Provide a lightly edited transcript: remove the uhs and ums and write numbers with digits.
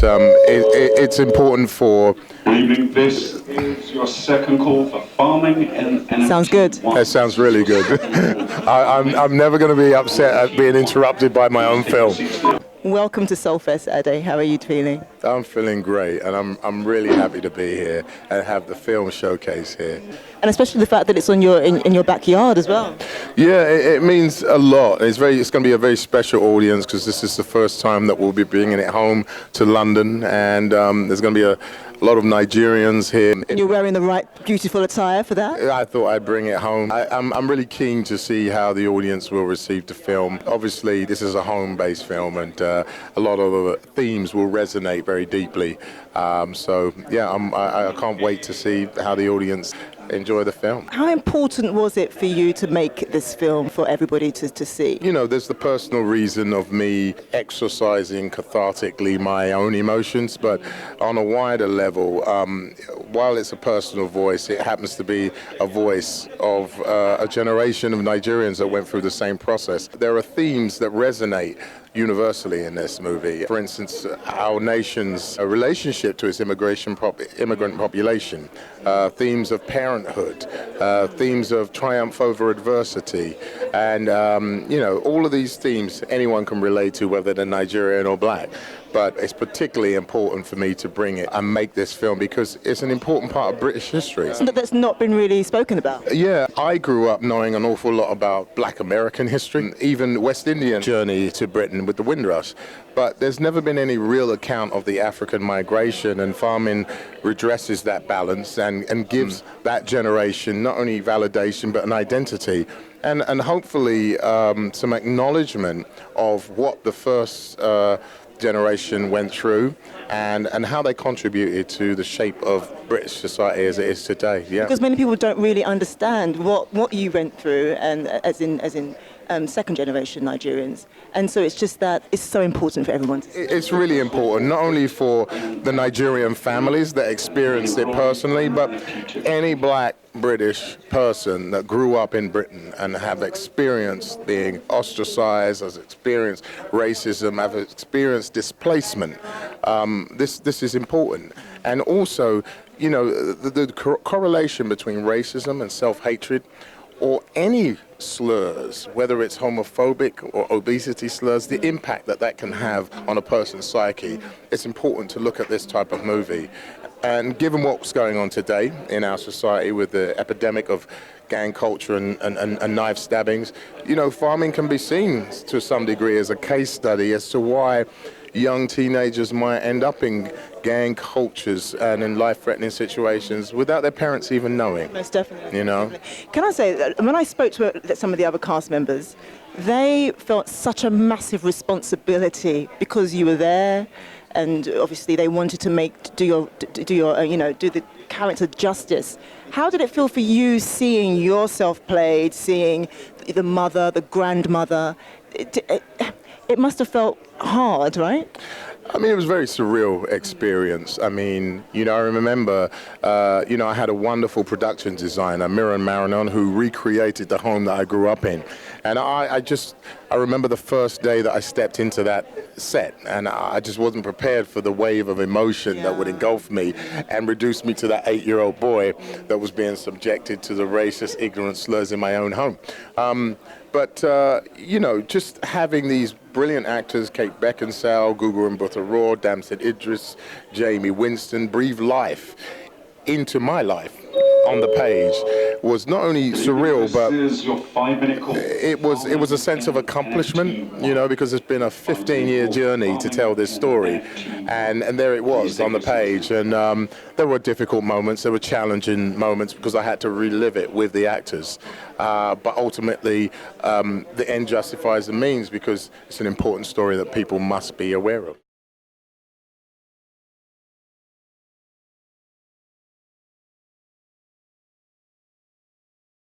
It's important for... Evening, this is your second call for farming and Sounds good. That sounds really good. I'm never going to be upset at being interrupted by my own film. Welcome to Soul Fest, Ade. How are you feeling? I'm feeling great, and I'm really happy to be here and have the film showcase here. And especially the fact that it's on in your backyard as well. Yeah, it means a lot. It's going to be a very special audience because this is the first time that we'll be bringing it home to London, and there's going to be a lot of Nigerians here. And you're wearing the right beautiful attire for that? I thought I'd bring it home. I'm really keen to see how the audience will receive the film. Obviously, this is a home-based film, and a lot of the themes will resonate very deeply. So, yeah, I can't wait to see how the audience enjoy the film. How important was it for you to make this film for everybody to see? You know, there's the personal reason of me exercising cathartically my own emotions, but on a wider level, while it's a personal voice, it happens to be a voice of a generation of Nigerians that went through the same process. There are themes that resonate universally in this movie. For instance, our nation's relationship to its immigrant population, themes of parenthood, themes of triumph over adversity, and you know, all of these themes anyone can relate to, whether they're Nigerian or black. But it's particularly important for me to bring it and make this film because it's an important part of British history. That's not been really spoken about. Yeah, I grew up knowing an awful lot about Black American history, even West Indian journey to Britain with the Windrush. But there's never been any real account of the African migration, and farming redresses that balance and gives that generation not only validation but an identity. And hopefully some acknowledgement of what the first generation went through and how they contributed to the shape of British society as it is today. Yeah. Because many people don't really understand what you went through, and as in second generation Nigerians, and so it's just that it's so important for everyone to see. It's really important, not only for the Nigerian families that experienced it personally, but any black British person that grew up in Britain and have experienced being ostracized, has experienced racism, have experienced displacement. This is important. And also, you know, the correlation between racism and self-hatred, or any slurs, whether it's homophobic or obesity slurs, the impact that can have on a person's psyche, it's important to look at this type of movie. And given what's going on today in our society with the epidemic of gang culture and knife stabbings, you know, farming can be seen to some degree as a case study as to why young teenagers might end up in gang cultures and in life-threatening situations without their parents even knowing. Most definitely. You know? Can I say that when I spoke to some of the other cast members, they felt such a massive responsibility because you were there, and obviously they wanted to do the character justice. How did it feel for you seeing yourself played, seeing the mother, the grandmother? It must have felt hard, right? I mean, it was a very surreal experience. I mean, you know, I remember, you know, I had a wonderful production designer, Miran Marinon, who recreated the home that I grew up in. And I remember the first day that I stepped into that set, and I just wasn't prepared for the wave of emotion that would engulf me and reduce me to that 8-year-old boy that was being subjected to the racist, ignorant slurs in my own home. But, you know, just having these brilliant actors, Kate Beckinsale, Gugu Mbatha-Raw, Damson Idris, Jamie Winston, breathe life into my life on the page was not only surreal, but it was a sense of accomplishment, you know, because it's been a 15-year journey to tell this story, and there it was on the page. And there were difficult moments, there were challenging moments because I had to relive it with the actors, but ultimately the end justifies the means because it's an important story that people must be aware of.